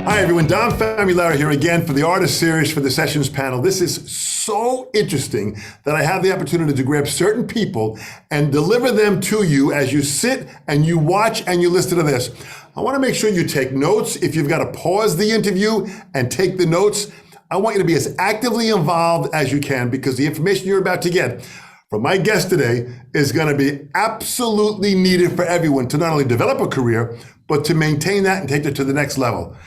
Hi everyone, Don Famularo here again for the Artist Series for the Sessions panel. This is so interesting that I have the opportunity to grab certain people and deliver them to you as you sit and you watch and you listen to this. I want to make sure you take notes. If you've got to pause the interview and take the notes, I want you to be as actively involved as you can, because the information you're about to get from my guest today is going to be absolutely needed for everyone to not only develop a career, but to maintain that and take it to the next level.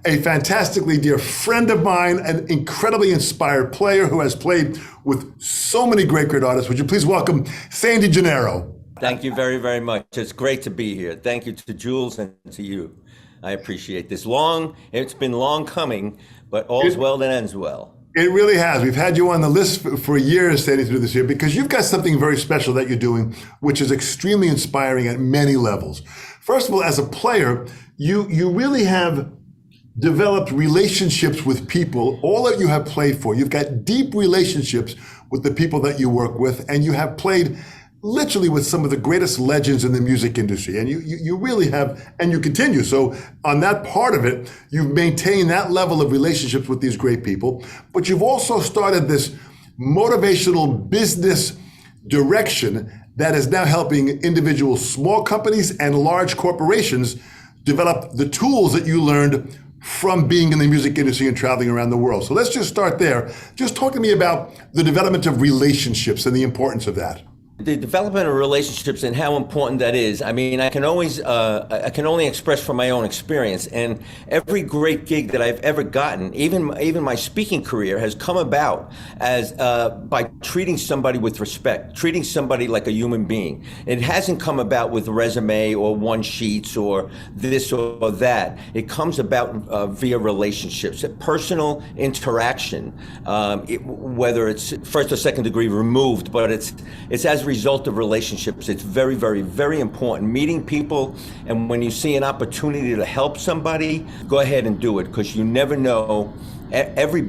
A fantastically dear friend of mine, an incredibly inspired player who has played with so many great artists. Would you please welcome Sandy Gennaro? Thank you very, very much. It's great to be here. Thank you to Jules and to you. I appreciate this. It's been long coming, but all's well that ends well. It really has. We've had you on the list for years, Sandy, to do this here, because you've got something very special that you're doing, which is extremely inspiring at many levels. First of all, as a player, you really have developed relationships with people, all that you have played for. You've got deep relationships with the people that you work with, and you have played literally with some of the greatest legends in the music industry. And you really have, and you continue. So on that part of it, you've maintained that level of relationships with these great people, but you've also started this motivational business direction that is now helping individual small companies and large corporations develop the tools that you learned from being in the music industry and traveling around the world. So let's just start there. Just talk to me about the development of relationships and the importance of that. The development of relationships and how important that is. I mean, I can only express from my own experience. And every great gig that I've ever gotten, even my speaking career, has come about as by treating somebody with respect, treating somebody like a human being. It hasn't come about with resume or one sheets or this or that. It comes about via relationships, personal interaction, whether it's first or second degree removed, but it's as a result of relationships. It's very, very, very important. Meeting people, and when you see an opportunity to help somebody, go ahead and do it, because you never know. Every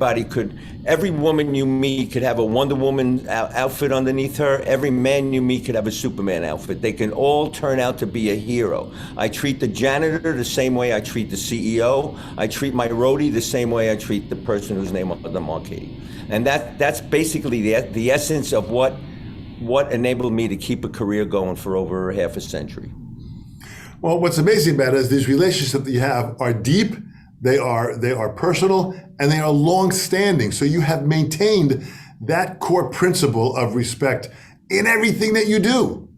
woman you meet could have a Wonder Woman outfit underneath her. Every man you meet could have a Superman outfit. They can all turn out to be a hero. I treat the janitor the same way I treat the CEO. I treat my roadie the same way I treat the person whose name on the marquee. And that's basically the essence of what enabled me to keep a career going for over half a century. Well, what's amazing about it is these relationships that you have are deep, they are personal, and they are long-standing. So you have maintained that core principle of respect in everything that you do.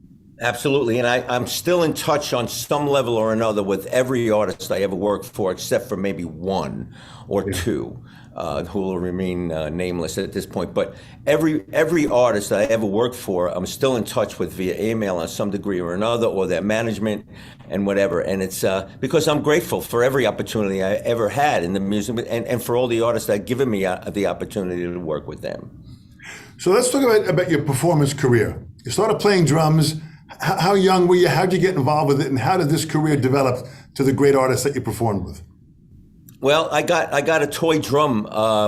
Absolutely, and I'm still in touch on some level or another with every artist I ever worked for, except for maybe one or two. Who will remain nameless at this point. But every artist that I ever worked for, I'm still in touch with via email on some degree or another, or their management and whatever. And it's because I'm grateful for every opportunity I ever had in the music, and for all the artists that have given me the opportunity to work with them. So let's talk about your performance career. You started playing drums. How young were you? How did you get involved with it? And how did this career develop to the great artists that you performed with? Well, I got a toy drum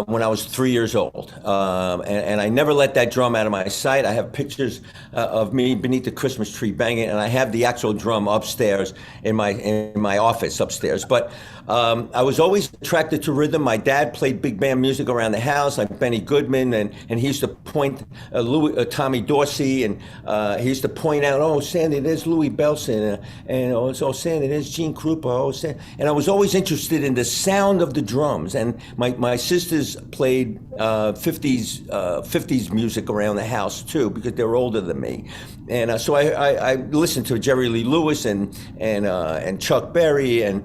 when I was 3 years old, and I never let that drum out of my sight. I have pictures of me beneath the Christmas tree banging, and I have the actual drum upstairs in my office upstairs. But I was always attracted to rhythm. My dad played big band music around the house, like Benny Goodman, and he used to point Tommy Dorsey, and he used to point out, "Oh, Sandy, there's Louis Bellson," and "Oh, Sandy, there's Gene Krupa." Oh, Sandy. And I was always interested in the sound of the drums. And my sisters played 50s music around the house too, because they're older than me. And so I listened to Jerry Lee Lewis and Chuck Berry, and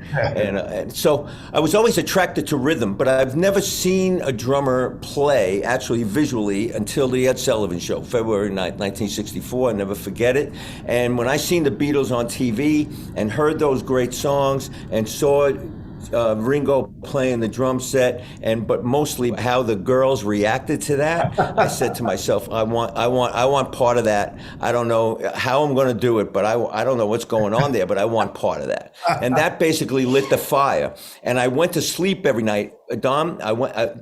so I was always attracted to rhythm, but I've never seen a drummer play actually visually until the Ed Sullivan Show, February 9th, 1964. I never forget it. And when I seen the Beatles on TV and heard those great songs and saw Ringo playing the drum set, but mostly how the girls reacted to that, I said to myself, I want part of that. I don't know how I'm going to do it, but I don't know what's going on there, but I want part of that. And that basically lit the fire. And I went to sleep every night Dom,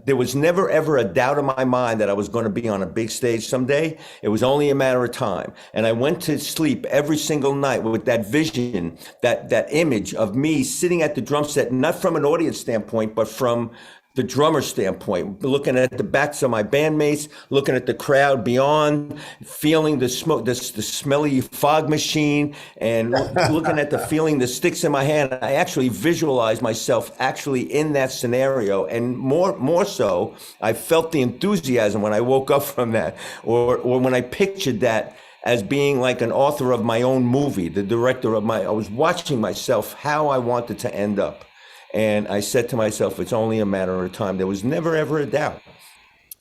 there was never ever a doubt in my mind that I was going to be on a big stage someday. It was only a matter of time. And I went to sleep every single night with that vision, that image of me sitting at the drum set, not from an audience standpoint, but from the drummer standpoint, looking at the backs of my bandmates, looking at the crowd beyond, feeling the smoke, the smelly fog machine, and looking at feeling the sticks in my hand. I actually visualized myself actually in that scenario, and more so, I felt the enthusiasm when I woke up from that, or when I pictured that as being like an author of my own movie, the director of I was watching myself how I wanted to end up. And I said to myself, it's only a matter of time. There was never, ever a doubt.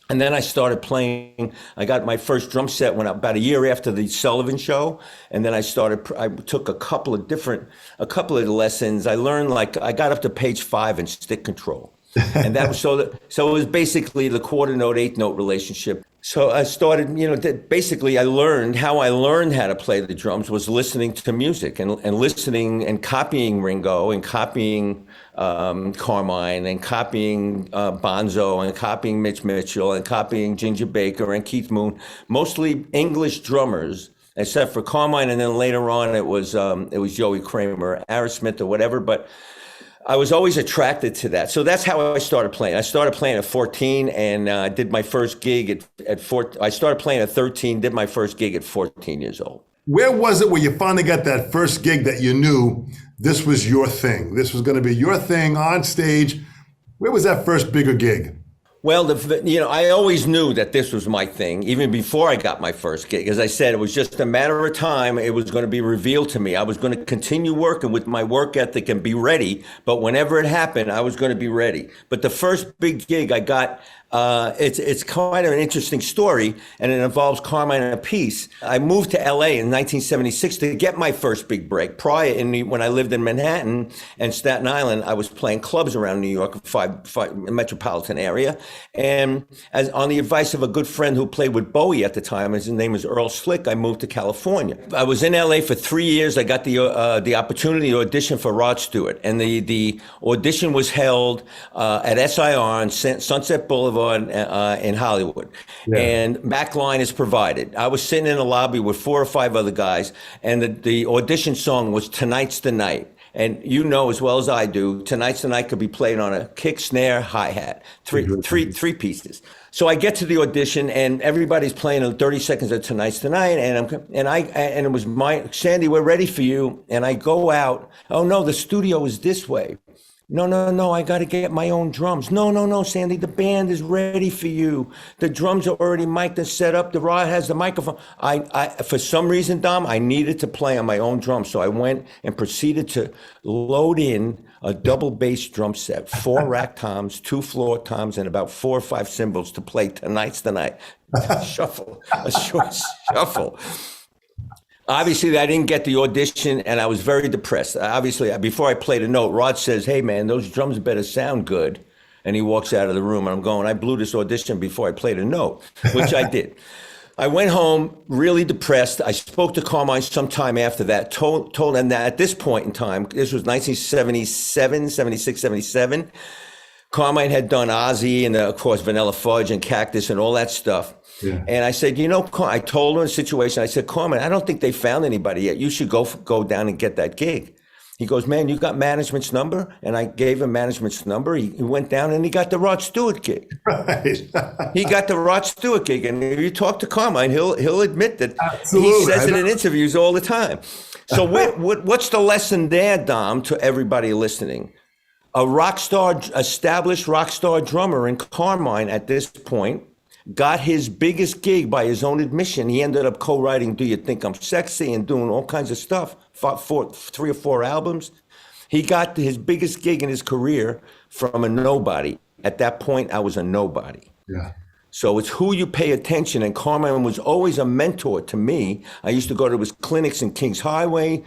And then I started playing. I got my first drum set about a year after the Sullivan Show. And then I took a couple of lessons. I learned, I got up to page 5 in stick control. And that was so it was basically the quarter note, eighth note relationship. So I started, basically I learned how to play the drums was listening to music and listening and copying Ringo and copying Carmine and copying Bonzo and copying Mitch Mitchell and copying Ginger Baker and Keith Moon, mostly English drummers, except for Carmine. And then later on it was Joey Kramer, Aerosmith or whatever, but I was always attracted to that. So that's how I started playing. I started playing at 14 and did my first gig at 14. I started playing at 13, did my first gig at 14 years old. Where was it where you finally got that first gig that you knew this was your thing? This was going to be your thing on stage. Where was that first bigger gig? Well, I always knew that this was my thing, even before I got my first gig. As I said, it was just a matter of time. It was going to be revealed to me. I was going to continue working with my work ethic and be ready. But whenever it happened, I was going to be ready. But the first big gig I got, it's kind of an interesting story, and it involves Carmine and a piece. I moved to LA in 1976 to get my first big break. Prior, when I lived in Manhattan and Staten Island, I was playing clubs around New York, five metropolitan area. And as on the advice of a good friend who played with Bowie at the time, his name was Earl Slick, I moved to California. I was in LA for 3 years. I got the opportunity to audition for Rod Stewart, and the audition was held at SIR on Sunset Boulevard in Hollywood. Yeah. And backline is provided. I was sitting in the lobby with 4 or 5 other guys, and the audition song was Tonight's the Night. And you know as well as I do, Tonight's the Night could be played on a kick, snare, hi-hat, three pieces. So I get to the audition and everybody's playing 30 seconds of Tonight's the Night, and it was Sandy, we're ready for you. And I go out, oh no, the studio is this way. No, I got to get my own drums. No, Sandy, the band is ready for you. The drums are already mic'd and set up. The Rod has the microphone. I for some reason, Dom, I needed to play on my own drums. So I went and proceeded to load in a double bass drum set, 4 rack toms, 2 floor toms, and about 4 or 5 cymbals to play Tonight's the Night. A short shuffle. Obviously, I didn't get the audition, and I was very depressed. Obviously, before I played a note, Rod says, hey, man, those drums better sound good. And he walks out of the room, and I'm going, I blew this audition before I played a note, which I did. I went home really depressed. I spoke to Carmine sometime after that, told him that at this point in time, this was 1977, 76, 77, Carmine had done Ozzy and, of course, Vanilla Fudge and Cactus and all that stuff. Yeah. And I said, I told him the situation. I said, Carmine, I don't think they found anybody yet. You should go down and get that gig. He goes, man, you got management's number? And I gave him management's number. He went down and he got the Rod Stewart gig. Right. He got the Rod Stewart gig. And if you talk to Carmine, he'll admit that. Absolutely. He says it in interviews all the time. So what's the lesson there, Dom, to everybody listening? Established rock star drummer in Carmine at this point, got his biggest gig by his own admission. He ended up co-writing Do You Think I'm Sexy and doing all kinds of stuff, 3 or 4 albums. He got his biggest gig in his career from a nobody. At that point, I was a nobody. Yeah. So it's who you pay attention. And Carmine was always a mentor to me. I used to go to his clinics in Kings Highway.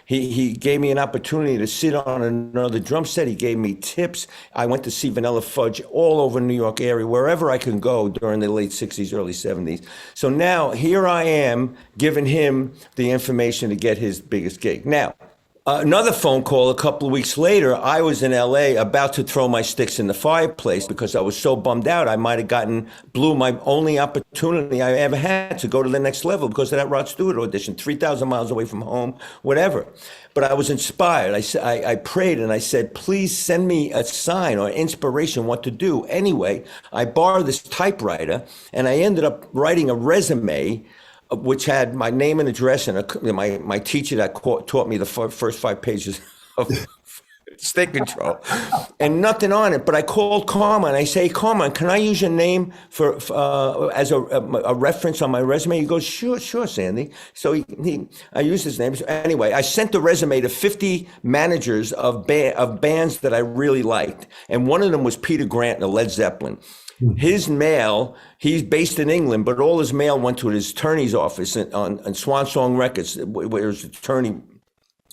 He gave me an opportunity to sit on another drum set. He gave me tips. I went to see Vanilla Fudge all over New York area, wherever I could go during the late 60s, early 70s. So now here I am giving him the information to get his biggest gig. Now, Another phone call a couple of weeks later, I was in LA about to throw my sticks in the fireplace because I was so bummed out. I might have blew my only opportunity I ever had to go to the next level because of that Rod Stewart audition, 3,000 miles away from home, whatever. But I was inspired. I prayed and I said, please send me a sign or inspiration what to do. Anyway, I borrowed this typewriter and I ended up writing a resume which had my name and address and my teacher that taught me the first 5 pages of stick control and nothing on it. But I called Carmine. I say, Carmine, can I use your name for as a reference on my resume? He goes, sure, Sandy. So I used his name. So anyway, I sent the resume to 50 managers of bands that I really liked. And one of them was Peter Grant of Led Zeppelin. His mail, he's based in England, but all his mail went to his attorney's office on Swan Song Records, where his attorney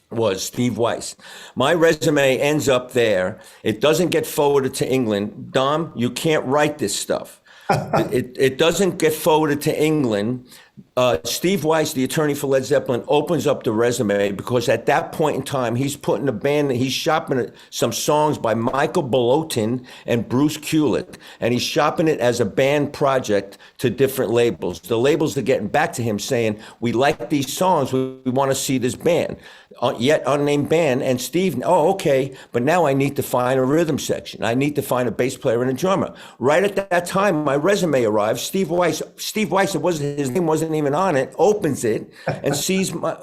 was Steve Weiss. My resume ends up there. It doesn't get forwarded to England. Dom, you can't write this stuff. It doesn't get forwarded to England. Steve Weiss, the attorney for Led Zeppelin, opens up the resume because at that point in time, he's putting he's shopping some songs by Michael Bolotin and Bruce Kulick, and he's shopping it as a band project to different labels. The labels are getting back to him saying, we like these songs, we want to see this band, yet unnamed band. And Steve, okay, but now I need to find a rhythm section. I need to find a bass player and a drummer. Right at that time, my resume arrives. Steve Weiss, his name wasn't even on it, opens it and sees my,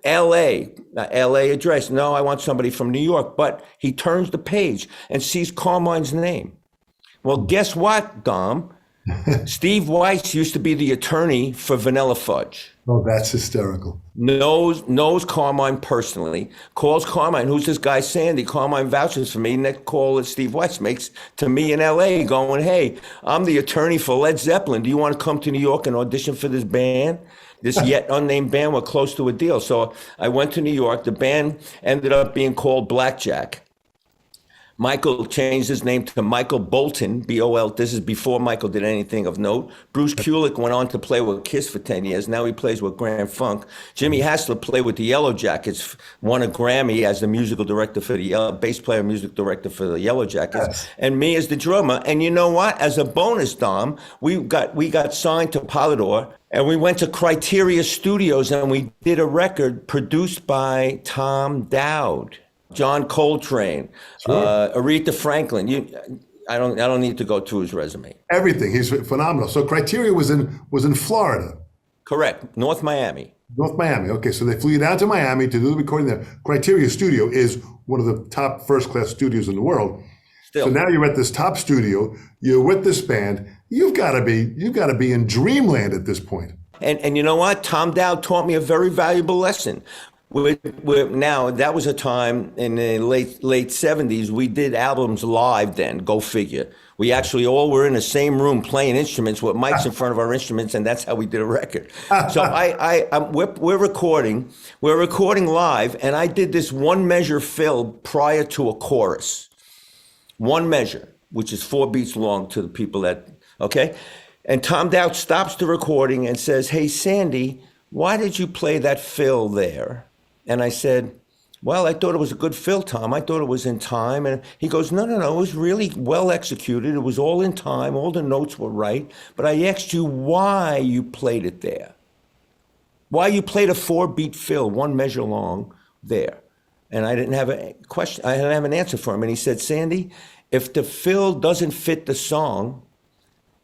LA address. No, I want somebody from New York. But he turns the page and sees Carmine's name. Well, guess what, Dom? Steve Weiss used to be the attorney for Vanilla Fudge. Oh, that's hysterical. Knows Carmine personally, calls Carmine, who's this guy Sandy? Carmine vouches for me. Next call that Steve Weiss makes to me in LA going, hey, I'm the attorney for Led Zeppelin. Do you want to come to New York and audition for this band? This yet unnamed band. We're close to a deal. So I went to New York. The band ended up being called Blackjack. Michael changed his name to Michael Bolton, B-O-L. This is before Michael did anything of note. Bruce Kulick went on to play with Kiss for 10 years. Now he plays with Grand Funk. Jimmy Haslett played with the Yellow Jackets, won a Grammy as the musical director for the bass player, music director for the Yellow Jackets, yes. And me as the drummer. And you know what? As a bonus, Dom, we got signed to Polydor. And we went to Criteria Studios and we did a record produced by Tom Dowd, John Coltrane, sure. Aretha Franklin. I don't need to go through his resume. Everything. He's phenomenal. So Criteria was in Florida. Correct. North Miami. North Miami. Okay, so they flew you down to Miami to do the recording there. Criteria Studio is one of the top first-class studios in the world. Still. So now you're at this top studio. You're with this band. You've got to be in dreamland at this point. And you know what? Tom Dowd taught me a very valuable lesson. Now, that was a time in the late 70s, we did albums live then, go figure. We actually all were in the same room playing instruments with mics in front of our instruments, and that's how we did a record. So we're recording live, and I did this one measure fill prior to a chorus. One measure, which is 4 beats long to the people that, okay? And Tom Dowd stops the recording and says, hey, Sandy, why did you play that fill there? And I said, well, I thought it was a good fill, Tom. I thought it was in time. And he goes, no, it was really well executed. It was all in time. All the notes were right. But I asked you why you played it there. Why you played a 4-beat fill, one measure long, there. And I didn't have a question. I didn't have an answer for him. And he said, Sandy, if the fill doesn't fit the song,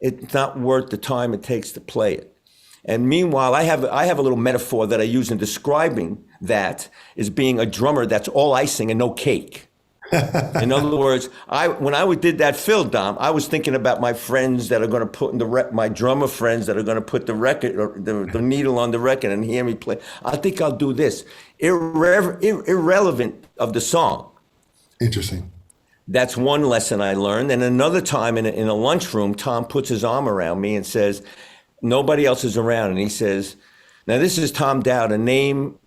it's not worth the time it takes to play it. And meanwhile, I have a little metaphor that I use in describing that is being a drummer that's all icing and no cake. In other words, when I did that fill, Dom, I was thinking about my friends that are going to put in my drummer friends that are going to put the record, or the needle on the record and hear me play. I think I'll do this, irrelevant of the song. Interesting. That's one lesson I learned. And another time in a lunchroom, Tom puts his arm around me and says, nobody else is around. And he says, now this is Tom Dowd, a name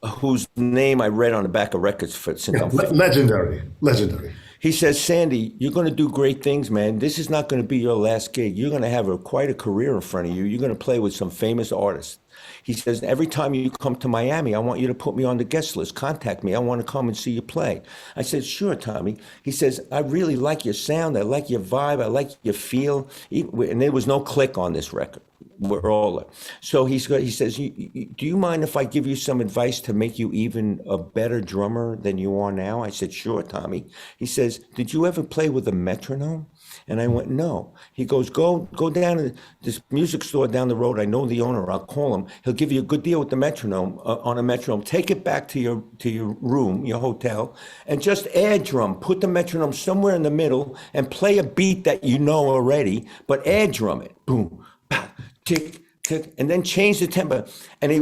whose name I read on the back of records since I'm 50. Legendary. He says, Sandy, you're going to do great things, man. This is not going to be your last gig. You're going to have quite a career in front of you. You're going to play with some famous artists. He says, every time you come to Miami, I want you to put me on the guest list. Contact me. I want to come and see you play. I said, sure, Tommy. He says, I really like your sound. I like your vibe. I like your feel. And there was no click on this record. We're all. So he says, do you mind if I give you some advice to make you even a better drummer than you are now? I said, sure, Tommy. He says, did you ever play with a metronome? And I went, no. He goes, go down to this music store down the road. I know the owner. I'll call him. He'll give you a good deal with the metronome, on a metronome. Take it back to your room, your hotel, and just add drum. Put the metronome somewhere in the middle and play a beat that you know already, but add drum it. Boom, bah, tick, tick, and then change the tempo. And he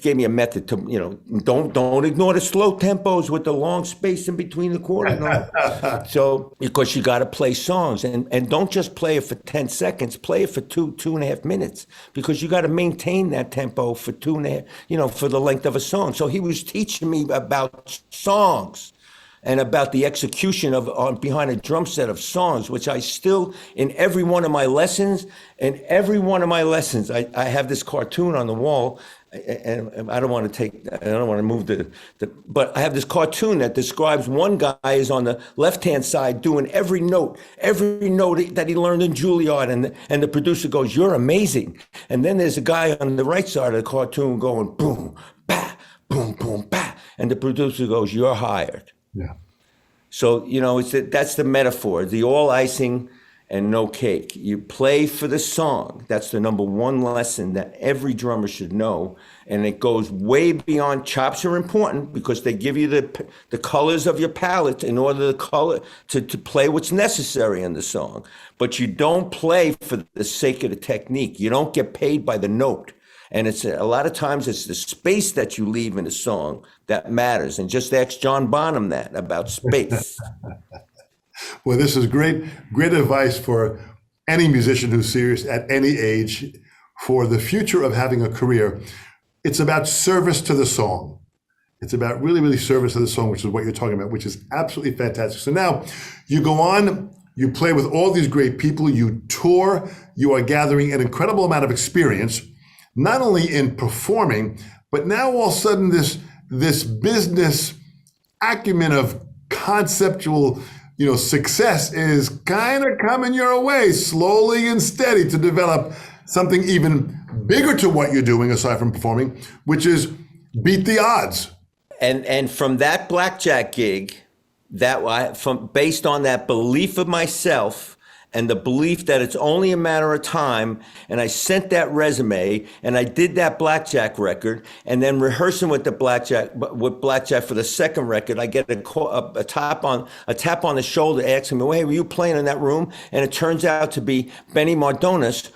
gave me a method to, don't ignore the slow tempos with the long space in between the quarter notes. So, because you got to play songs, and don't just play it for 10 seconds, play it for 2.5 minutes, because you got to maintain that tempo for 2.5, for the length of a song. So he was teaching me about songs and about the execution behind a drum set of songs, which I still, in every one of my lessons, I have this cartoon on the wall, and I don't want to move but I have this cartoon that describes one guy is on the left-hand side doing every note that he learned in Juilliard, and the producer goes, you're amazing. And then there's a guy on the right side of the cartoon going, boom, bah, boom, boom, bah, and the producer goes, you're hired. Yeah. So, that's the metaphor, the all icing and no cake. You play for the song. That's the number one lesson that every drummer should know. And it goes way beyond. Chops are important because they give you the colors of your palette in order to play what's necessary in the song. But you don't play for the sake of the technique. You don't get paid by the note. And it's a lot of times it's the space that you leave in a song that matters. And just ask John Bonham that about space. Well, this is great advice for any musician who's serious at any age for the future of having a career. It's about service to the song. It's about really, really service to the song, which is what you're talking about, which is absolutely fantastic. So now you go on, you play with all these great people, you tour, you are gathering an incredible amount of experience, not only in performing, but now all of a sudden this business acumen of conceptual, success is kind of coming your way slowly and steady to develop something even bigger to what you're doing aside from performing, which is beat the odds. And from that blackjack gig, based on that belief of myself, and the belief that it's only a matter of time, and I sent that resume, and I did that blackjack record, and then rehearsing with blackjack for the second record, I get a tap on the shoulder asking me, well, hey, were you playing in that room? And it turns out to be Benny Mardones,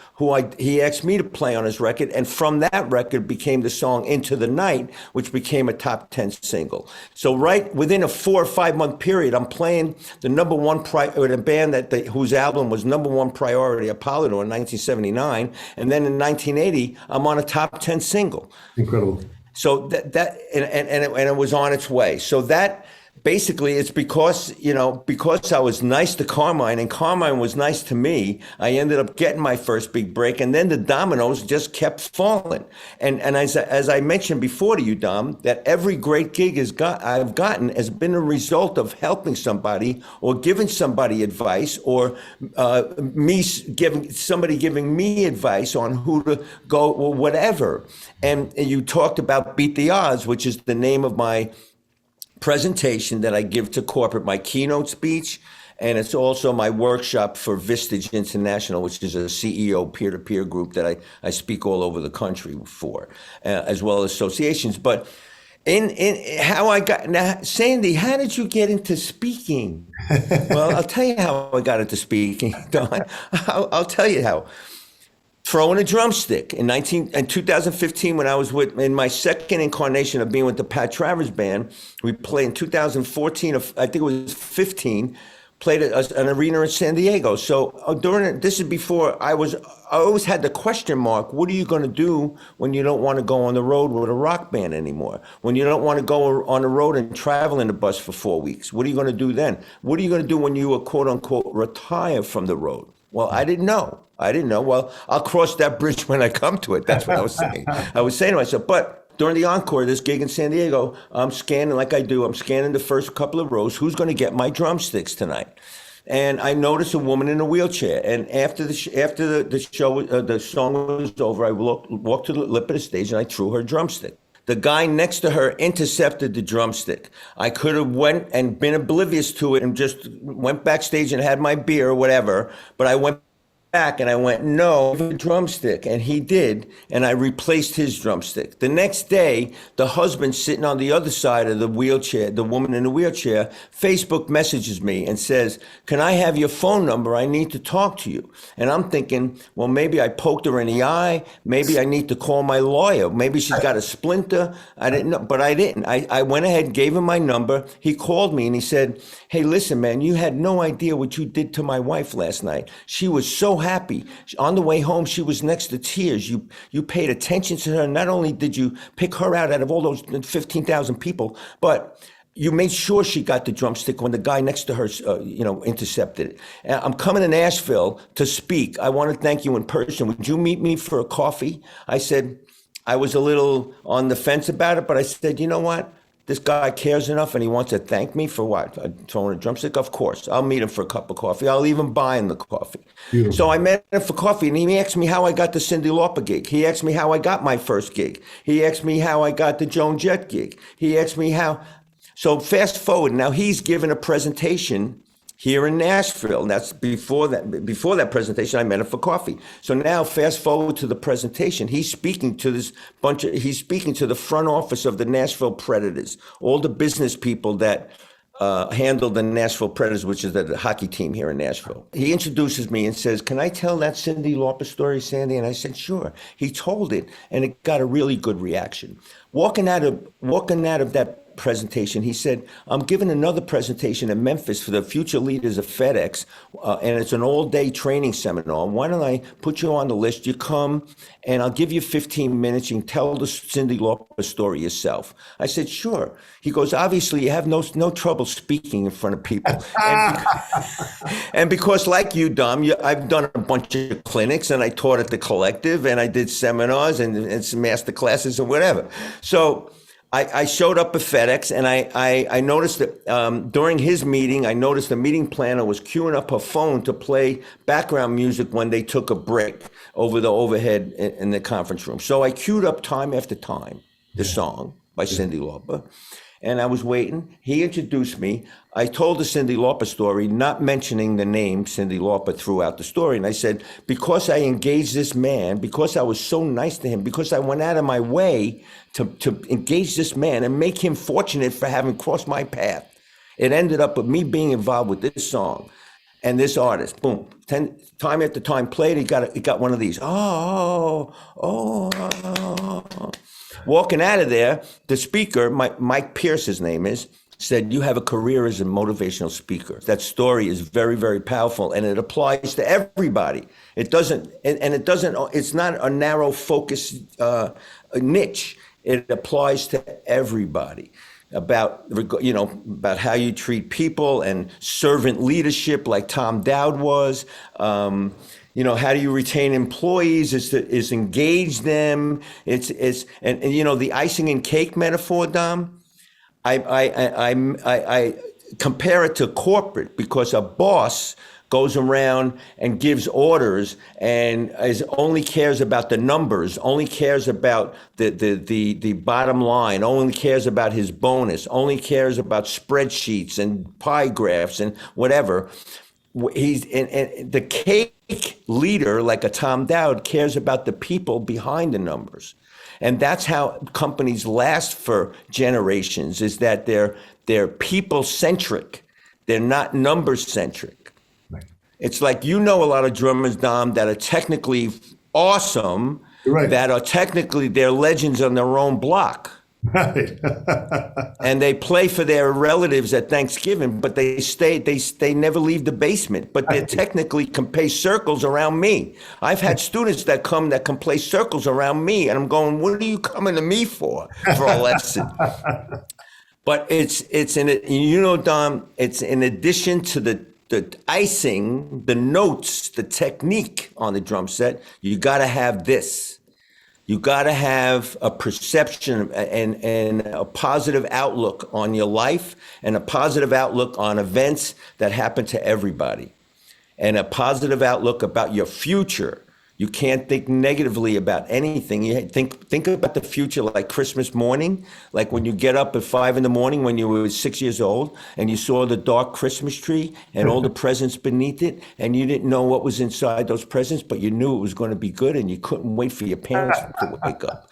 he asked me to play on his record, and from that record became the song Into the Night, which became a top 10 single. So right within a 4 or 5 month period, I'm playing the number one with a band whose album was number one priority, Apollodor, in 1979, and then in 1980, I'm on a top 10 single. Incredible. So it was on its way. So that. Basically, it's because I was nice to Carmine and Carmine was nice to me, I ended up getting my first big break, and then the dominoes just kept falling. And as I mentioned before to you, Dom, that every great gig I've gotten has been a result of helping somebody or giving somebody advice, or giving me advice on who to go or whatever. And you talked about Beat the Odds, which is the name of my presentation that I give to corporate, my keynote speech, and it's also my workshop for Vistage International, which is a CEO peer-to-peer group that I speak all over the country for, as well as associations. But in how I got, now, Sandy, how did you get into speaking? Well, I'll tell you how I got into speaking, Don. I'll tell you how. Throwing a drumstick in 2015, when I was in my second incarnation of being with the Pat Travers Band. We played in 2014, I think it was 15. played an arena in San Diego. So this is before I always had the question mark, what are you going to do when you don't want to go on the road with a rock band anymore? When you don't want to go on the road and travel in the bus for 4 weeks? What are you going to do then? What are you going to do when you quote unquote retire from the road? Well, I didn't know. Well, I'll cross that bridge when I come to it. That's what I was saying. I was saying to myself, but during the encore of this gig in San Diego, I'm scanning like I do. I'm scanning the first couple of rows. Who's going to get my drumsticks tonight? And I noticed a woman in a wheelchair. And after the show, the song was over, I walked to the lip of the stage and I threw her drumstick. The guy next to her intercepted the drumstick. I could have went and been oblivious to it and just went backstage and had my beer or whatever, but I went back and I went, no, the drumstick. And he did. And I replaced his drumstick. The next day, the husband sitting on the other side of the wheelchair, the woman in the wheelchair, Facebook messages me and says, can I have your phone number? I need to talk to you. And I'm thinking, well, maybe I poked her in the eye. Maybe I need to call my lawyer. Maybe she's got a splinter. I didn't know, but I didn't. I went ahead, gave him my number. He called me and he said, hey, listen, man, you had no idea what you did to my wife last night. She was so happy. On the way home, she was next to tears. You paid attention to her. Not only did you pick her out of all those 15,000 people, but you made sure she got the drumstick when the guy next to her, intercepted it. I'm coming to Nashville to speak. I want to thank you in person. Would you meet me for a coffee? I said, I was a little on the fence about it, but I said, you know what? This guy cares enough and he wants to thank me for what? Throwing a drumstick? Of course. I'll meet him for a cup of coffee. I'll even buy him the coffee. Beautiful. So I met him for coffee and he asked me how I got the Cindy Lauper gig. He asked me how I got my first gig. He asked me how I got the Joan Jett gig. He asked me how. So fast forward. Now he's given a presentation here in Nashville. And that's before that presentation, I met him for coffee. So now fast forward to the presentation. He's speaking to he's speaking to the front office of the Nashville Predators, all the business people that handle the Nashville Predators, which is the hockey team here in Nashville. He introduces me and says, can I tell that Cindy Lauper story, Sandy? And I said, sure. He told it and it got a really good reaction. Walking out of that presentation, he said, I'm giving another presentation in Memphis for the future leaders of FedEx, and it's an all-day training seminar. Why don't I put you on the list? You come, and I'll give you 15 minutes. You can tell the Cindy Lauper story yourself. I said, sure. He goes, obviously, you have no trouble speaking in front of people. And because like you, Dom, I've done a bunch of clinics, and I taught at the Collective, and I did seminars and some master classes and whatever. So I showed up at FedEx and I noticed that during his meeting, I noticed the meeting planner was queuing up her phone to play background music when they took a break over the overhead in the conference room. So I queued up time after time the song by Cindy Lauper. And I was waiting. He introduced me. I told the Cindy Lauper story, not mentioning the name Cindy Lauper throughout the story. And I said, because I engaged this man, because I was so nice to him, because I went out of my way to engage this man and make him fortunate for having crossed my path, it ended up with me being involved with this song and this artist. Boom. Time after time played, he got one of these. Oh. Walking out of there, the speaker, Mike Pierce, his name is, said, you have a career as a motivational speaker. That story is very, very powerful, and it applies to everybody. It's not a narrow focus niche. It applies to everybody about how you treat people and servant leadership like Tom Dowd was. How do you retain employees? Is engage them. It's the icing and cake metaphor, Dom. I compare it to corporate because a boss goes around and gives orders and only cares about the numbers, only cares about the bottom line, only cares about his bonus, only cares about spreadsheets and pie graphs and whatever. He's and the cake leader, like a Tom Dowd, cares about the people behind the numbers. And that's how companies last for generations, is that they're people-centric. They're not number-centric. Right. It's like, a lot of drummers, Dom, that are technically awesome, right, that are technically, they're legends on their own block. Right. And they play for their relatives at Thanksgiving, but they never leave the basement. But they technically can play circles around me. I've had students that come that can play circles around me, and I'm going, what are you coming to me for a lesson? But Dom, it's in addition to the icing, the notes, the technique on the drum set, you got to have this. You got to have a perception and a positive outlook on your life and a positive outlook on events that happen to everybody and a positive outlook about your future. You can't think negatively about anything. You think about the future like Christmas morning, like when you get up at 5 a.m. when you were 6 years old and you saw the dark Christmas tree and all the presents beneath it, and you didn't know what was inside those presents, but you knew it was going to be good, and you couldn't wait for your parents to wake up.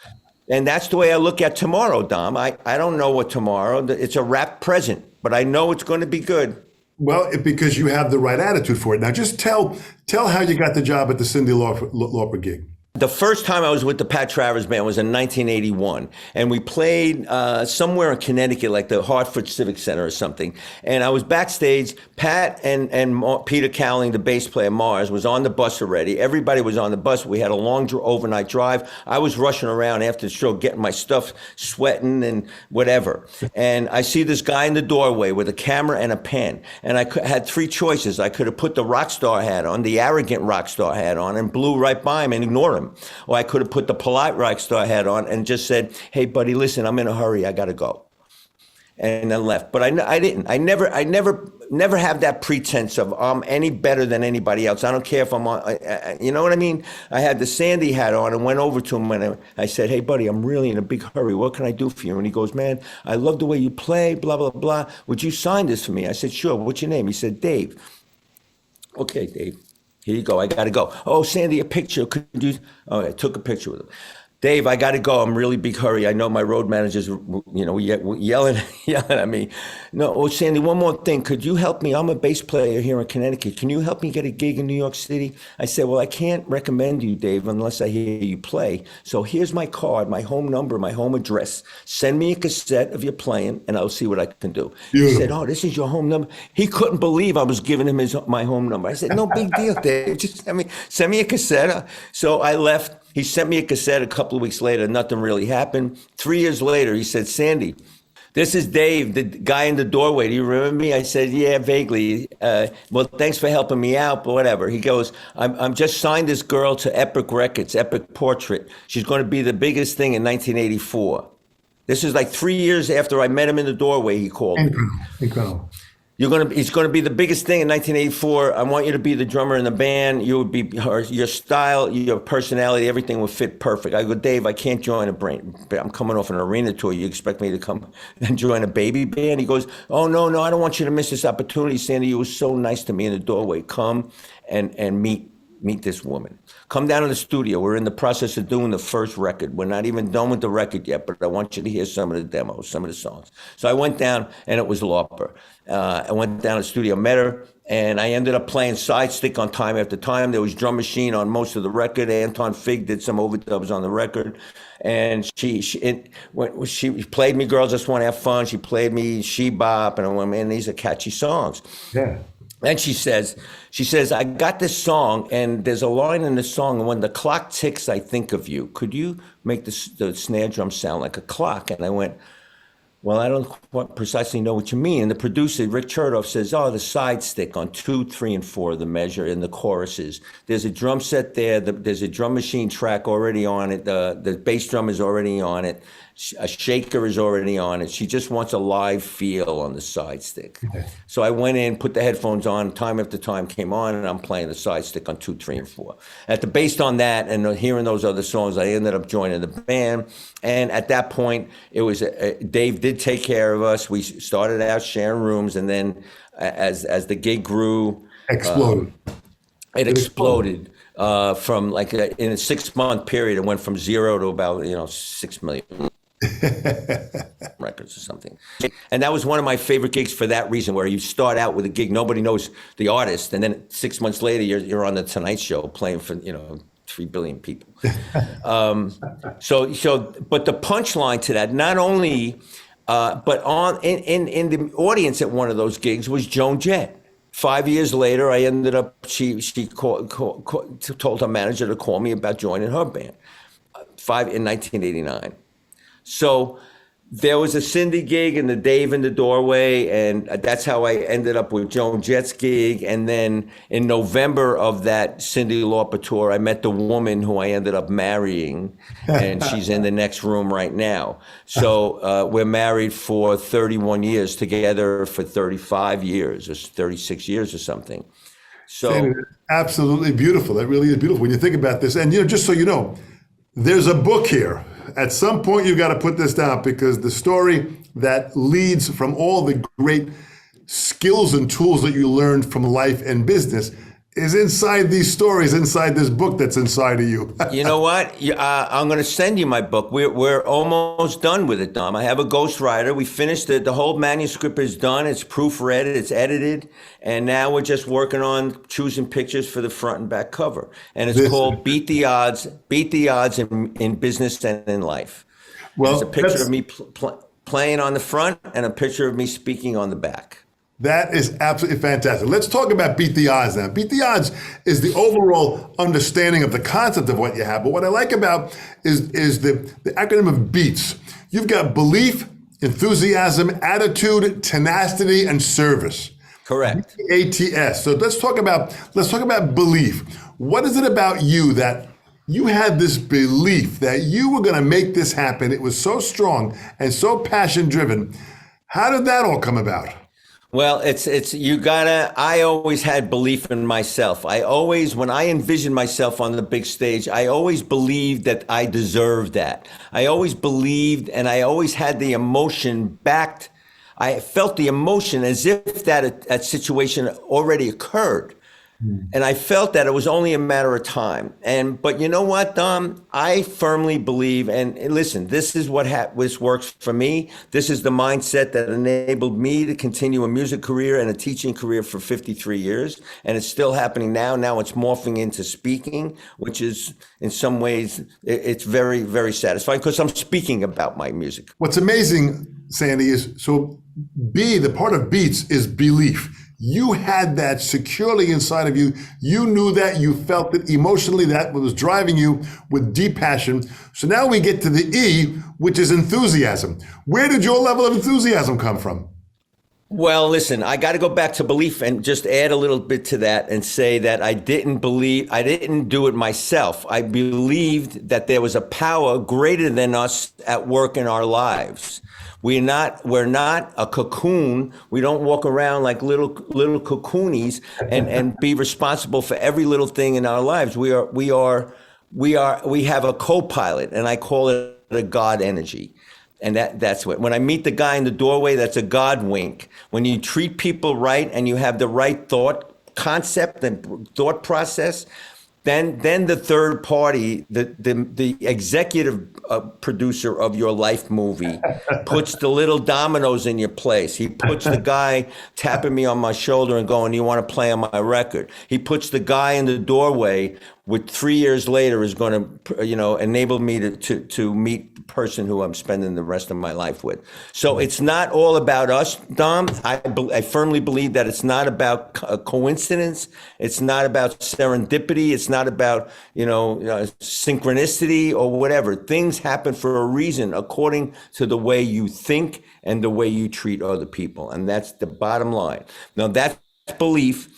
And that's the way I look at tomorrow, Dom. I don't know what tomorrow. It's a wrapped present, but I know it's going to be good. Well, because you have the right attitude for it. Now, just tell how you got the job at the Cindy Lauper gig. The first time I was with the Pat Travers Band was in 1981, and we played somewhere in Connecticut, like the Hartford Civic Center or something. And I was backstage. Pat and Peter Cowling, the bass player, Mars, was on the bus already. Everybody was on the bus. We had a long overnight drive. I was rushing around after the show, getting my stuff, sweating and whatever. And I see this guy in the doorway with a camera and a pen. And I had three choices. I could have put the rock star hat on, the arrogant rock star hat on, and blew right by him and ignored him. Or I could have put the polite rock star hat on and just said, hey, buddy, listen, I'm in a hurry. I got to go. And then left. But I didn't. I never have that pretense of I'm any better than anybody else. I don't care if I'm on, you know what I mean? I had the Sandy hat on and went over to him and I said, hey, buddy, I'm really in a big hurry. What can I do for you? And he goes, man, I love the way you play, blah, blah, blah. Would you sign this for me? I said, sure. What's your name? He said, Dave. Okay, Dave. Here you go. I got to go. Oh, Sandy, a picture. Could you? Oh, I took a picture with him. Dave, I got to go. I'm really big hurry. I know my road managers, yelling at me. No, oh, Sandy, one more thing. Could you help me? I'm a bass player here in Connecticut. Can you help me get a gig in New York City? I said, well, I can't recommend you, Dave, unless I hear you play. So here's my card, my home number, my home address. Send me a cassette of your playing, and I'll see what I can do. Beautiful. He said, oh, this is your home number? He couldn't believe I was giving him my home number. I said, no big deal, Dave. Just send me a cassette. So I left. He sent me a cassette a couple of weeks later. Nothing really happened. 3 years later, he said, Sandy, this is Dave, the guy in the doorway. Do you remember me? I said, yeah, vaguely. Well, thanks for helping me out, but whatever. He goes, I'm just signed this girl to Epic Records, Epic Portrait. She's going to be the biggest thing in 1984. This is like 3 years after I met him in the doorway, he called me. Incredible. It's going to be the biggest thing in 1984. I want you to be the drummer in the band. You would be your style, your personality, everything would fit perfect. I go, Dave, I can't join a brain. I'm coming off an arena tour. You expect me to come and join a baby band? He goes, oh, no, I don't want you to miss this opportunity, Sandy. You were so nice to me in the doorway. Come and meet this woman. Come down to the studio. We're in the process of doing the first record. We're not even done with the record yet, but I want you to hear some of the demos, some of the songs. So I went down, and it was Lauper. I went down to the studio, met her, and I ended up playing side stick on Time After Time. There was drum machine on most of the record. Anton Fig did some overdubs on the record. And she played me Girls Just Want to Have Fun. She played me She Bop, and I went, man, these are catchy songs. Yeah. And she says, I got this song, and there's a line in the song, and when the clock ticks, I think of you. Could you make the snare drum sound like a clock? And I went, well, I don't precisely know what you mean. And the producer, Rick Chertoff, says, oh, the side stick on 2, 3, and 4 of the measure in the choruses. There's a drum set there. There's a drum machine track already on it. The bass drum is already on it. A shaker is already on it. She just wants a live feel on the side stick. Okay. So I went in, put the headphones on, Time After Time came on, and I'm playing the side stick on 2, 3, and 4. Based on that and hearing those other songs, I ended up joining the band. And at that point, it was Dave did take care of us. We started out sharing rooms, and then as the gig grew, exploded. It exploded. From like in a 6-month period, it went from 0 to about 6 million records or something. And that was one of my favorite gigs for that reason, where you start out with a gig, nobody knows the artist, and then 6 months later you're on the Tonight Show playing for 3 billion people. But the punchline to that, not only, but in the audience at one of those gigs was Joan Jett. 5 years later, I ended up, she told her manager to call me about joining her band, in 1989. So there was a Cindy gig and the Dave in the Doorway, and that's how I ended up with Joan Jett's gig. And then in November of that Cindy Lauper tour, I met the woman who I ended up marrying, and she's in the next room right now. So we're married for 31 years, together for 35 years or 36 years or something. So Sandy, absolutely beautiful. That really is beautiful when you think about this. And just so you know, there's a book here. At some point, you got to put this down, because the story that leads from all the great skills and tools that you learned from life and business is inside these stories, inside this book that's inside of you. You know what? I'm going to send you my book. We're almost done with it, Dom. I have a ghostwriter. We finished it. The whole manuscript is done. It's proofread. It's edited. And now we're just working on choosing pictures for the front and back cover. And it's called Beat the Odds in Business and in Life. Well, there's a picture of me playing on the front and a picture of me speaking on the back. That is absolutely fantastic. Let's talk about Beat the Odds now. Beat the Odds is the overall understanding of the concept of what you have. But what I like about is the acronym of BEATS. You've got belief, enthusiasm, attitude, tenacity, and service. Correct. ATS. So let's talk about belief. What is it about you that you had this belief that you were going to make this happen? It was so strong and so passion driven. How did that all come about? Well, I always had belief in myself. When I envisioned myself on the big stage, I always believed that I deserved that. I always believed, and I always had the emotion backed. I felt the emotion as if that situation already occurred. And I felt that it was only a matter of time. But you know what, Dom? I firmly believe, and listen, this is what works for me. This is the mindset that enabled me to continue a music career and a teaching career for 53 years. And it's still happening now. Now it's morphing into speaking, which is, in some ways, it's very, very satisfying because I'm speaking about my music. What's amazing, Sandy, is the part of BEATS is belief. You had that securely inside of you. You knew that, you felt it emotionally, that was driving you with deep passion. So now we get to the E, which is enthusiasm. Where did your level of enthusiasm come from? Well, listen, I got to go back to belief and just add a little bit to that and say that I didn't do it myself. I believed that there was a power greater than us at work in our lives. We're not a cocoon. We don't walk around like little cocoonies and be responsible for every little thing in our lives. We have a co-pilot, and I call it a God energy. And that's what, when I meet the guy in the doorway, that's a God wink. When you treat people right and you have the right thought concept and thought process, then the third party, the executive producer of your life movie, puts the little dominoes in your place. He puts the guy tapping me on my shoulder and going, "You want to play on my record?" He puts the guy in the doorway, which 3 years later is going to, enable me to meet the person who I'm spending the rest of my life with. So it's not all about us, Dom. I firmly believe that it's not about coincidence. It's not about serendipity. It's not about, synchronicity or whatever. Things happen for a reason according to the way you think and the way you treat other people. And that's the bottom line. Now, that's belief.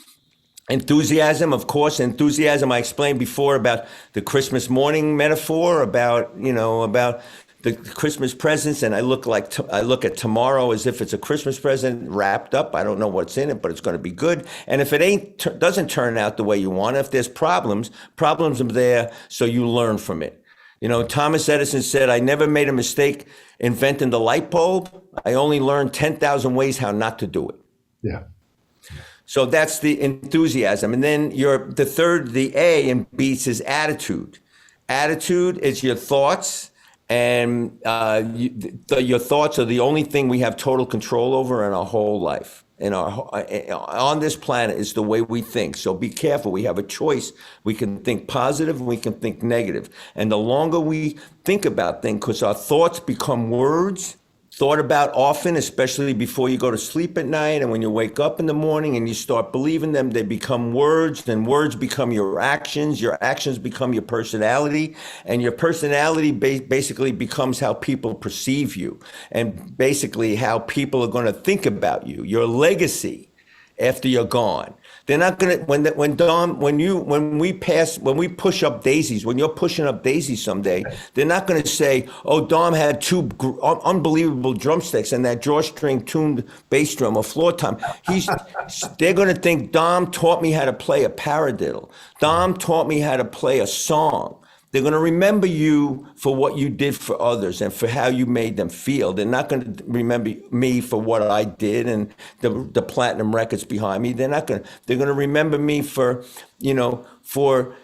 Enthusiasm, of course. Enthusiasm, I explained before about the Christmas morning metaphor, about the Christmas presents, and I look at tomorrow as if it's a Christmas present wrapped up. I don't know what's in it, but it's going to be good. And if it doesn't turn out the way you want, if there's problems are there, so you learn from it. Thomas Edison said, "I never made a mistake inventing the light bulb. I only learned 10,000 ways how not to do it." Yeah. So that's the enthusiasm. And then the A in BEATS is attitude. Attitude is your thoughts, and your thoughts are the only thing we have total control over in our whole life. in our on this planet is the way we think. So be careful. We have a choice. We can think positive and we can think negative. And the longer we think about things, because our thoughts become words, thought about often, especially before you go to sleep at night and when you wake up in the morning and you start believing them, they become words, and words become your actions become your personality, and your personality basically becomes how people perceive you, and basically how people are going to think about you, your legacy after you're gone. They're not gonna when we push up daisies, when you're pushing up daisies someday, they're not gonna say, "Oh, Dom had two unbelievable drumsticks and that drawstring tuned bass drum or floor tom." They're gonna think Dom taught me how to play a paradiddle. Dom taught me how to play a song. They're going to remember you for what you did for others and for how you made them feel. They're not going to remember me for what I did and the platinum records behind me. They're going to remember me for, for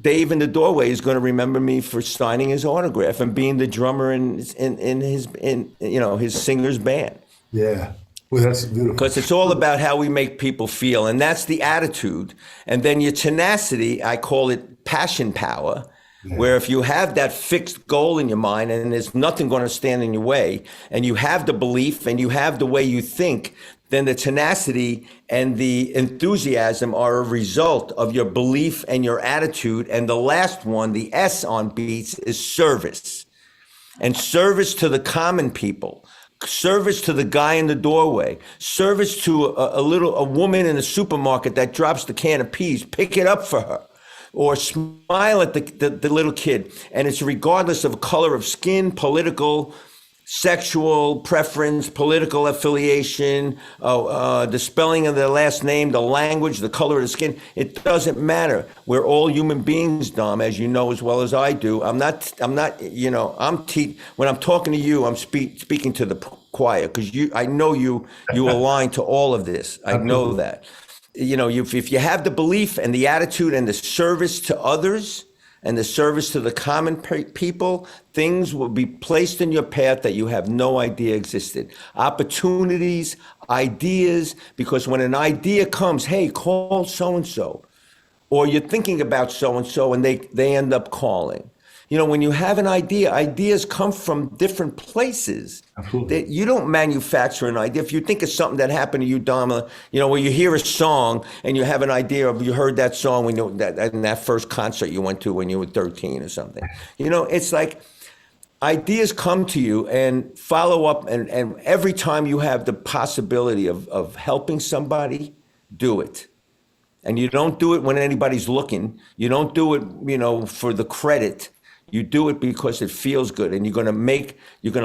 Dave in the Doorway is going to remember me for signing his autograph and being the drummer in his singer's band. Yeah. Well, that's beautiful. Because it's all about how we make people feel, and that's the attitude. And then your tenacity, I call it passion power. Yeah. Where if you have that fixed goal in your mind and there's nothing going to stand in your way, and you have the belief and you have the way you think, then the tenacity and the enthusiasm are a result of your belief and your attitude. And the last one, the S on beats, is service. And service to the common people. Service to the guy in the doorway, service to a woman in a supermarket that drops the can of peas, pick it up for her, or smile at the little kid. And it's regardless of color of skin, political, sexual preference, political affiliation, the spelling of their last name, the language, the color of the skin. It doesn't matter. We're all human beings, Dom, as you know as well as I do. When I'm talking to you, I'm speaking to the choir, because I know you align to all of this. I know that. If you have the belief and the attitude and the service to others, and the service to the common people, things will be placed in your path that you have no idea existed. Opportunities, ideas, because when an idea comes, hey, call so-and-so, or you're thinking about so-and-so and they end up calling. When you have an idea, ideas come from different places. Absolutely. You don't manufacture an idea. If you think of something that happened to you, Dom, where you hear a song and you have an idea of, you heard that song when in that first concert you went to when you were 13 or something. It's like ideas come to you and follow up, and every time you have the possibility of helping somebody, do it. And you don't do it when anybody's looking. You don't do it, for the credit. You do it because it feels good, and you're going to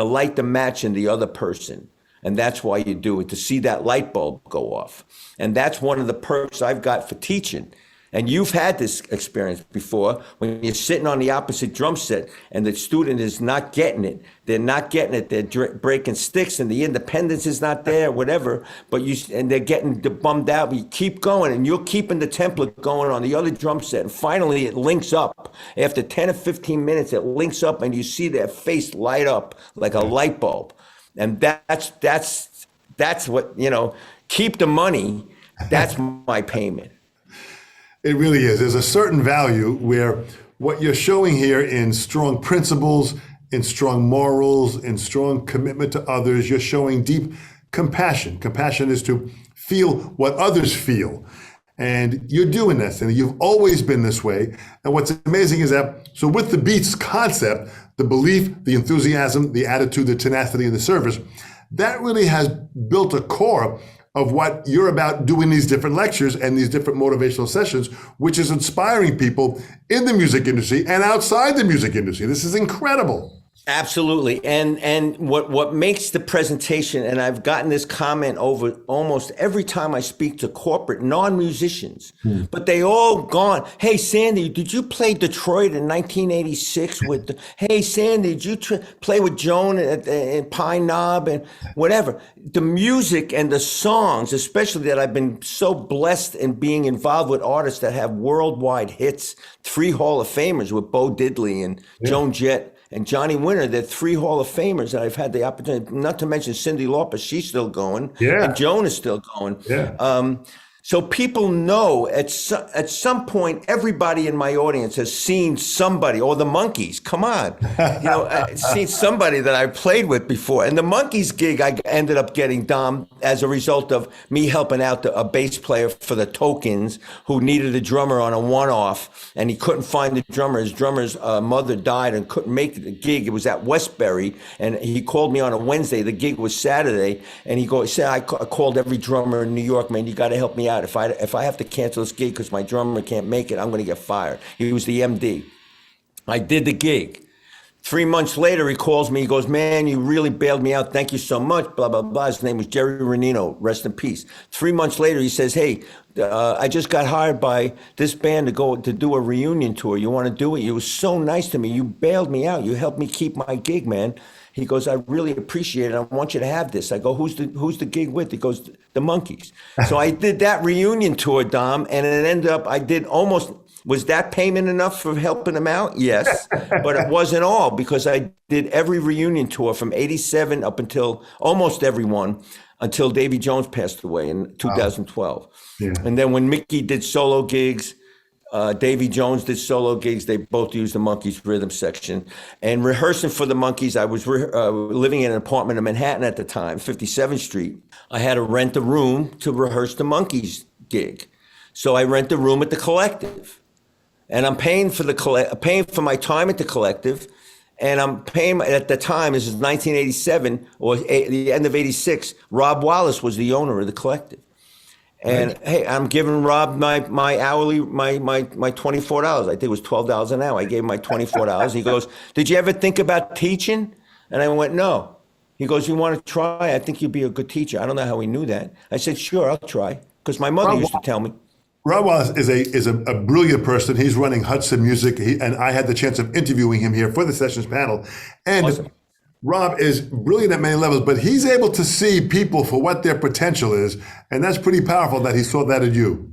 light the match in the other person. And that's why you do it, to see that light bulb go off. And that's one of the perks I've got for teaching. And you've had this experience before, when you're sitting on the opposite drum set and the student is not getting it. They're not getting it. They're breaking sticks and the independence is not there, whatever. And they're getting bummed out. But you keep going, and you're keeping the template going on the other drum set. And finally it links up. After 10 or 15 minutes, it links up and you see their face light up like a light bulb. And that's what, keep the money. That's my payment. It really is. There's a certain value where what you're showing here in strong principles, in strong morals, in strong commitment to others, you're showing deep compassion. Compassion is to feel what others feel. And you're doing this, and you've always been this way. And what's amazing is that, so with the beats concept, the belief, the enthusiasm, the attitude, the tenacity, and the service, that really has built a core of what you're about doing these different lectures and these different motivational sessions, which is inspiring people in the music industry and outside the music industry. This is incredible. Absolutely. And what makes the presentation, and I've gotten this comment over almost every time I speak to corporate non-musicians, but they all gone, hey, Sandy, did you play Detroit in 1986 with, hey, Sandy, did you play with Joan at Pine Knob and whatever? The music and the songs, especially that I've been so blessed in being involved with artists that have worldwide hits, 3 Hall of Famers with Bo Diddley and Joan Jett and Johnny Winter. They're three Hall of Famers that I've had the opportunity, not to mention Cindy Lauper, she's still going, Yeah. and Joan is still going. Yeah. So people know at some point, everybody in my audience has seen somebody, or the Monkees, come on, seen somebody that I played with before. And the Monkees gig I ended up getting, Dom, as a result of me helping out a bass player for the Tokens who needed a drummer on a one-off, and he couldn't find the drummer. His drummer's mother died and couldn't make the gig. It was at Westbury, and he called me on a Wednesday. The gig was Saturday, and he said, I called every drummer in New York, man, you got to help me out. If I have to cancel this gig because my drummer can't make it, I'm going to get fired. He was the MD. I did the gig. 3 months later, he calls me. He goes, man, you really bailed me out. Thank you so much. Blah, blah, blah. His name was Jerry Renino. Rest in peace. 3 months later, he says, hey, I just got hired by this band to do a reunion tour. You want to do it? You were so nice to me. You bailed me out. You helped me keep my gig, man. He goes, I really appreciate it. I want you to have this. I go, who's the gig with? He goes, the Monkees. So I did that reunion tour, Dom, and it ended up, was that payment enough for helping him out? Yes, but it wasn't all, because I did every reunion tour from 87 up until almost everyone, until Davy Jones passed away in 2012. Yeah. And then when Mickey did solo gigs, Davy Jones did solo gigs. They both used the Monkees rhythm section. And rehearsing for the Monkees, I was living in an apartment in Manhattan at the time, 57th Street. I had to rent a room to rehearse the Monkees gig. So I rent a room at the Collective. And I'm paying for my time at the Collective. And I'm paying, at the time, this is 1987, or the end of 86, Rob Wallace was the owner of the Collective. And hey, I'm giving Rob my hourly, my $24. I think it was $12 an hour. I gave him my $24. He goes, did you ever think about teaching? And I went, no. He goes, you want to try? I think you'd be a good teacher. I don't know how he knew that. I said, sure, I'll try. Because my mother used to tell me. Rob Wallace is a brilliant person. He's running Hudson Music, and I had the chance of interviewing him here for the Sessions panel. And Awesome. Rob is brilliant at many levels, but he's able to see people for what their potential is, and that's pretty powerful that he saw that in you.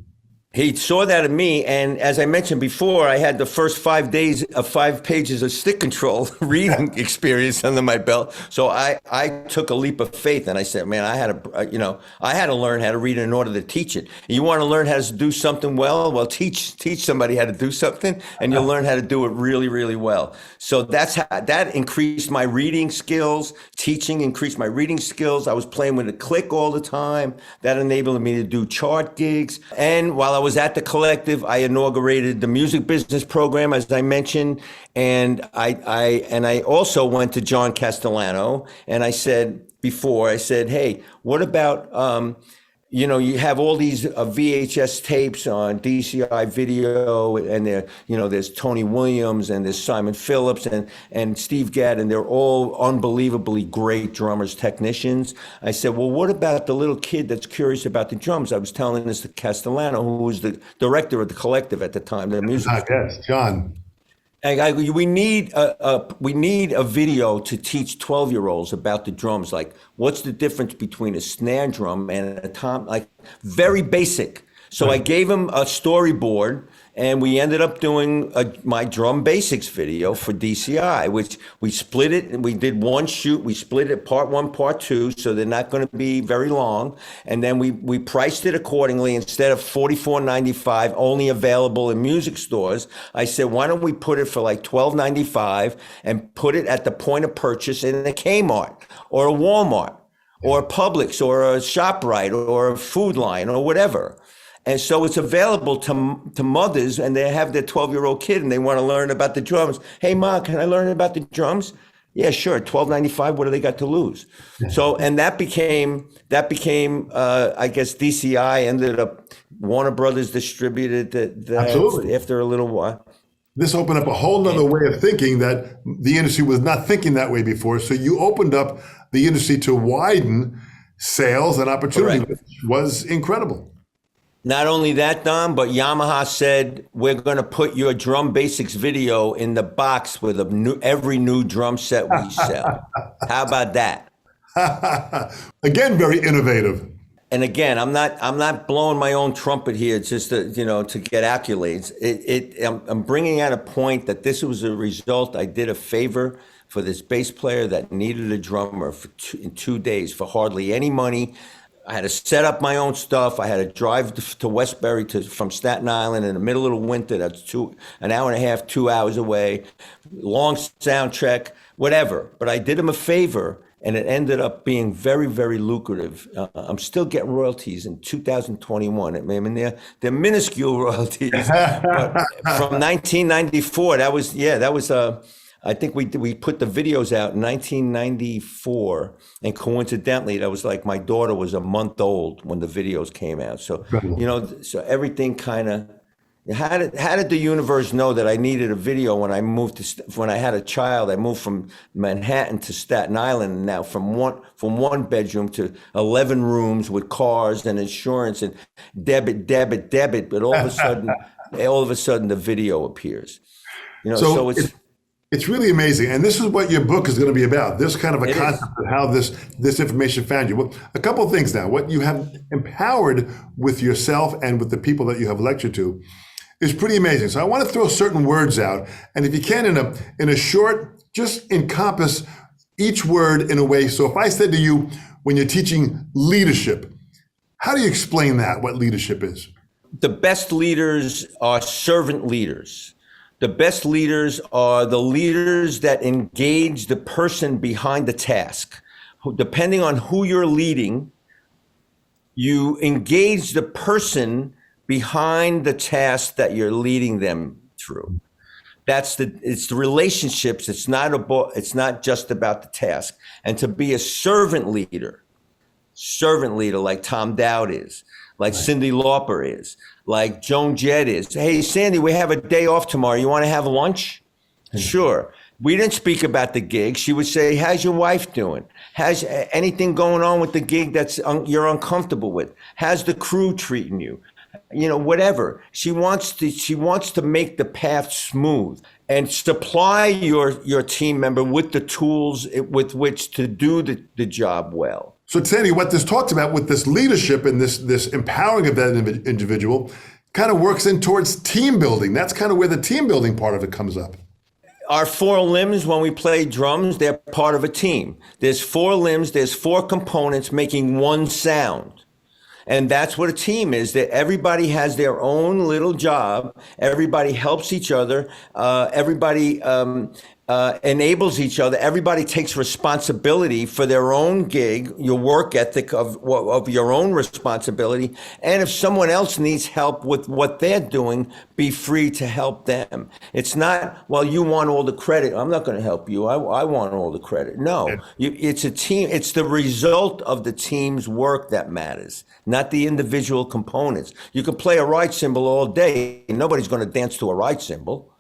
He saw that in me, and as I mentioned before, I had the first 5 days of 5 pages of stick control reading experience under my belt. So I took a leap of faith, and I said, man, I had to learn how to read in order to teach it. You want to learn how to do something well, teach somebody how to do something, and you'll learn how to do it really, really well. So that increased my reading skills. Teaching increased my reading skills. I was playing with a click all the time. That enabled me to do chart gigs. And while I was at the Collective, I inaugurated the music business program, as I mentioned, and I also went to John Castellano, and I said, hey, what about you have all these VHS tapes on DCI video, and there's Tony Williams, and there's Simon Phillips, and Steve Gadd, and they're all unbelievably great drummers, technicians. I said, well, what about the little kid that's curious about the drums? I was telling this to Castellano, who was the director of the Collective at the time, the music. Yes, John. We need a video to teach 12-year-olds about the drums. Like, what's the difference between a snare drum and a tom? Like, very basic. So I gave him a storyboard, and we ended up doing my drum basics video for DCI, which we split it, and we did one shoot. We split it part 1, part 2, so they're not going to be very long. And then we priced it accordingly. Instead of $44.95, only available in music stores, I said, why don't we put it for like $12.95 and put it at the point of purchase in a Kmart or a Walmart or a Publix or a ShopRite or a Food Line or whatever. And so it's available to mothers, and they have their 12-year-old kid, and they want to learn about the drums. Hey, Ma, can I learn about the drums? Yeah, sure. $12.95. What do they got to lose? So, and that became I guess DCI ended up, Warner Brothers distributed that after a little while. This opened up a whole nother way of thinking that the industry was not thinking that way before. So you opened up the industry to widen sales and opportunity, which was incredible. Not only that, Don, but Yamaha said, we're going to put your drum basics video in the box with every new drum set we sell. How about that? Again, very innovative. and again, I'm not blowing my own trumpet here just to, to get accolades. I'm bringing out a point that this was a result. I did a favor for this bass player that needed a drummer in 2 days for hardly any money. I had to set up my own stuff. I had to drive to Westbury from Staten Island in the middle of the winter. That's an hour and a half, 2 hours away. Long sound check, whatever. But I did him a favor, and it ended up being very, very lucrative. I'm still getting royalties in 2021. I mean, they're minuscule royalties. But from 1994, that was. I think we put the videos out in 1994, and coincidentally, that was like my daughter was a month old when the videos came out. So, so everything kind of. How did the universe know that I needed a video when when I had a child? I moved from Manhattan to Staten Island, and now from one bedroom to 11 rooms with cars and insurance and debit. But all of a sudden, the video appears. So it's really amazing. And this is what your book is going to be about. This kind of a concept of how this information found you. Well, a couple of things now. What you have empowered with yourself and with the people that you have lectured to is pretty amazing. So I want to throw certain words out. And if you can, in a short, just encompass each word in a way. So if I said to you, when you're teaching leadership, how do you explain that, what leadership is? The best leaders are servant leaders. The best leaders are the leaders that engage the person behind the task. Depending on who you're leading, you engage the person behind the task that you're leading them through. It's the relationships. It's not just about the task. And to be a servant leader like Tom Dowd is, like Cindy Lauper is, like Joan Jett is. Hey, Sandy, we have a day off tomorrow. You want to have lunch? Sure. We didn't speak about the gig. She would say, how's your wife doing? Has anything going on with the gig that's you're uncomfortable with? How's the crew treating you? Whatever. She wants to make the path smooth and supply your team member with the tools with which to do the job well. So Sandy, what this talks about with this leadership and this empowering of that individual kind of works in towards team building. That's kind of where the team building part of it comes up. Our 4 limbs, when we play drums, they're part of a team. There's 4 limbs, there's 4 components making one sound. And that's what a team is, that everybody has their own little job. Everybody helps each other. Everybody enables each other. Everybody takes responsibility for their own gig, your work ethic of your own responsibility. And if someone else needs help with what they're doing, be free to help them. It's not, well, you want all the credit. I'm not going to help you. I want all the credit. No, it's a team. It's the result of the team's work that matters, not the individual components. You can play a right cymbal all day. Nobody's going to dance to a right cymbal.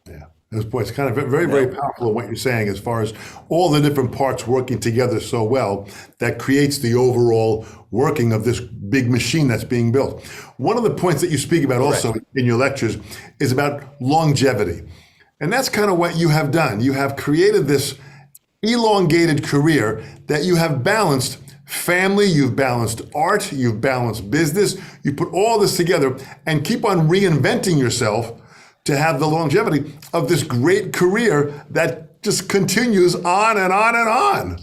Yeah. It's kind of very, very powerful in what you're saying as far as all the different parts working together so well that creates the overall working of this big machine that's being built. One of the points that you speak about also in your lectures is about longevity. And that's kind of what you have done. You have created this elongated career that you have balanced family, you've balanced art, you've balanced business. You put all this together and keep on reinventing yourself to have the longevity of this great career that just continues on and on and on.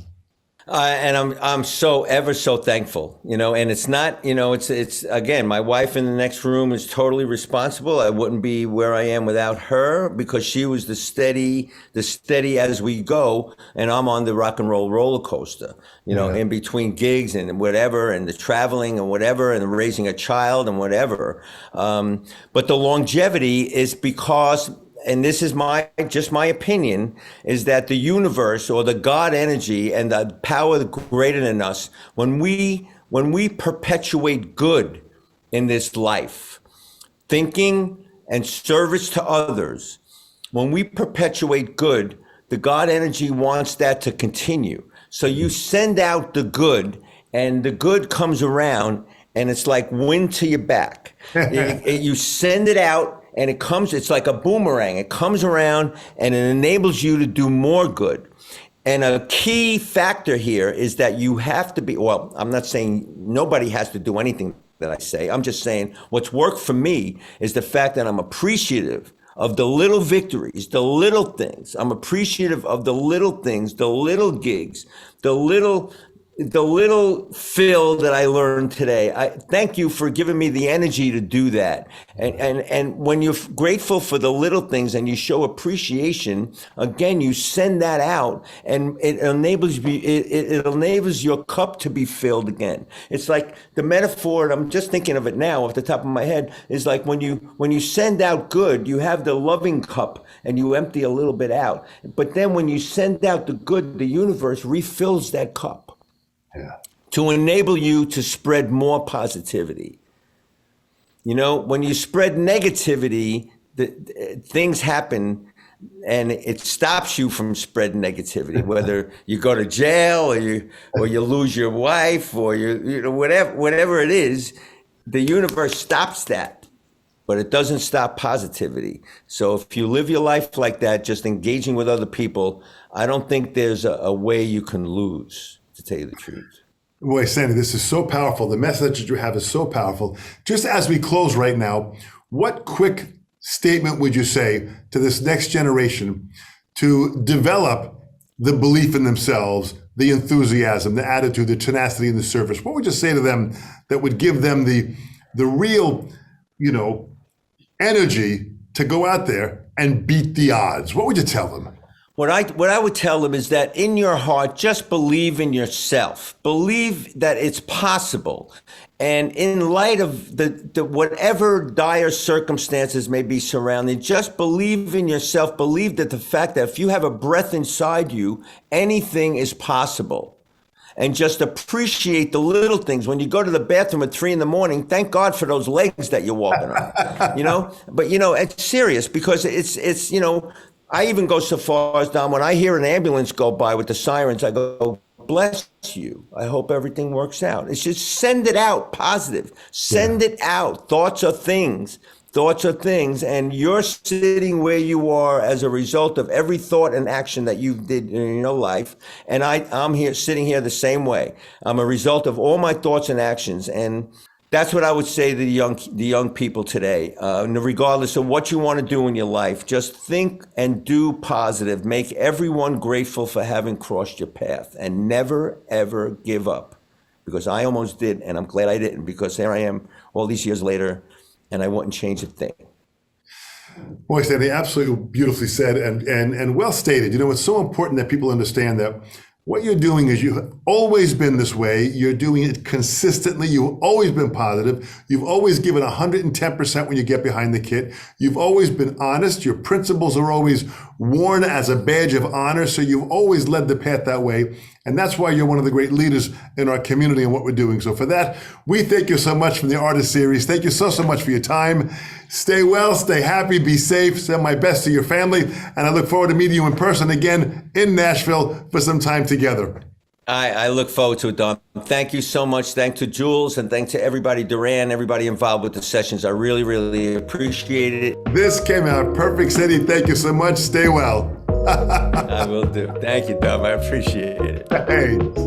And I'm so ever so thankful, and it's not, it's again, my wife in the next room is totally responsible. I wouldn't be where I am without her because she was the steady as we go. And I'm on the Rock and Roll Rollercoaster, in between gigs and whatever, and the traveling and whatever, and raising a child and whatever. But the longevity is because, and this is just my opinion, is that the universe or the God energy and the power greater than us, when we perpetuate good in this life, thinking and service to others, when we perpetuate good, the God energy wants that to continue. So you send out the good, and the good comes around, and it's like wind to your back. You send it out, and it's like a boomerang. It comes around and it enables you to do more good. And a key factor here is that you have to be, well, I'm not saying nobody has to do anything that I say. I'm just saying what's worked for me is the fact that I'm appreciative of the little victories, the little things. I'm appreciative of the little things, the little gigs, the little fill that I learned today. I thank you for giving me the energy to do that. And when you're grateful for the little things and you show appreciation, again, you send that out, and it enables it enables your cup to be filled again. It's like the metaphor, and I'm just thinking of it now off the top of my head, is like when you send out good, you have the loving cup and you empty a little bit out. But then when you send out the good, the universe refills that cup. Yeah. To enable you to spread more positivity. You know, when you spread negativity, things happen and it stops you from spreading negativity, whether you go to jail or you lose your wife or you know, whatever it is, the universe stops that, but it doesn't stop positivity. So if you live your life like that, just engaging with other people, I don't think there's a way you can lose, to tell you the truth. Boy, Sandy, this is so powerful. The message that you have is so powerful. Just as we close right now, what quick statement would you say to this next generation to develop the belief in themselves, the enthusiasm, the attitude, the tenacity, and the service? What would you say to them that would give them the real, energy to go out there and beat the odds? What would you tell them? What I would tell them is that in your heart, just believe in yourself. Believe that it's possible. And in light of the whatever dire circumstances may be surrounding, just believe in yourself. Believe that the fact that if you have a breath inside you, anything is possible. And just appreciate the little things. When you go to the bathroom at 3 a.m, thank God for those legs that you're walking on, But, it's serious, because it's I even go so far as, Dom, when I hear an ambulance go by with the sirens, I go, bless you. I hope everything works out. It's just send it out positive. Send it out. Thoughts are things. Thoughts are things. And you're sitting where you are as a result of every thought and action that you did in your life. And I'm here, sitting here the same way. I'm a result of all my thoughts and actions. And that's what I would say to the young people today. Regardless of what you want to do in your life, just think and do positive. Make everyone grateful for having crossed your path, and never, ever give up. Because I almost did, and I'm glad I didn't, because here I am all these years later, and I wouldn't change a thing. Boy, Sandy, absolutely beautifully said and well stated. It's so important that people understand that what you're doing is you've always been this way. You're doing it consistently. You've always been positive. You've always given 110% when you get behind the kit. You've always been honest. Your principles are always worn as a badge of honor. So you've always led the path that way. And that's why you're one of the great leaders in our community and what we're doing. So for that, we thank you so much from the Artist Series. Thank you so much for your time. Stay well, stay happy, be safe. Send my best to your family. And I look forward to meeting you in person again in Nashville for some time together. I look forward to it, Don. Thank you so much. Thanks to Jules, and thanks to everybody, Duran, everybody involved with the sessions. I really, really appreciate it. This came out perfect, Cindy. Thank you so much. Stay well. I will do. Thank you, Dom. I appreciate it. Thanks.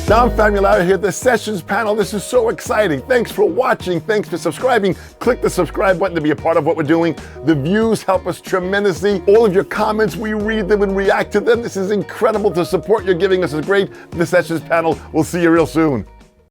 Dom Famularo here, the Sessions panel. This is so exciting. Thanks for watching. Thanks for subscribing. Click the subscribe button to be a part of what we're doing. The views help us tremendously. All of your comments, we read them and react to them. This is incredible. The support you're giving us is great. The Sessions panel. We'll see you real soon.